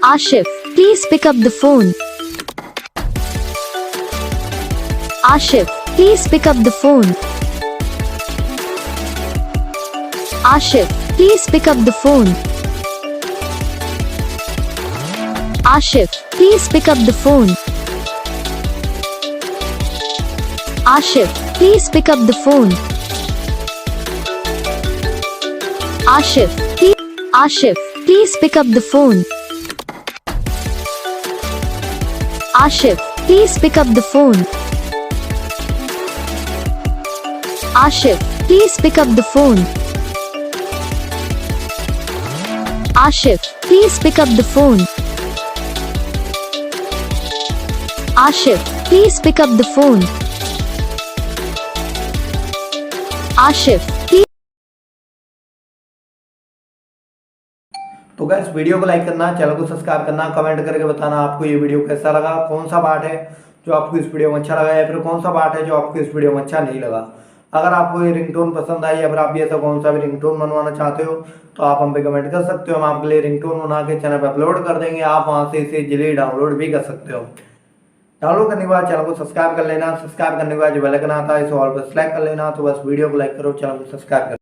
Asif, please pick up the phone. Asif, please pick up the phone. Asif, please pick up the phone. Asif, please pick up the phone. Asif, please pick up the phone. Asif, please pick up the phone. Asif, please pick up the phone. Asif, please pick up the phone. Asif, please pick up the phone. Asif, please pick up the phone. Asif, please. तो guys video को like करना, channel को subscribe करना, comment करके बताना आपको ये video कैसा लगा, कौन सा पार्ट है जो आपको इस वीडियो में अच्छा लगा या फिर कौन सा पार्ट है जो आपको इस वीडियो में अच्छा नहीं लगा। अगर आपको ये रिंगटोन पसंद आई या फिर आप ये ऐसा कौन सा भी रिंगटोन बनवाना चाहते हो तो आप हम पे कमेंट कर सकते हो। हम आपके लिए रिंगटोन बना के चैनल पर अपलोड कर देंगे, आप वहाँ से इसे इजीली डाउनलोड भी कर सकते हो। डाउनलोड करने के बाद चैनल को सब्सक्राइब कर लेना, सब्सक्राइब करने के बाद जो बेल आइकन आता है इसे ऑल पर सेलेक्ट कर लेना। तो बस वीडियो को लाइक करो, चैनल को सब्सक्राइब करो।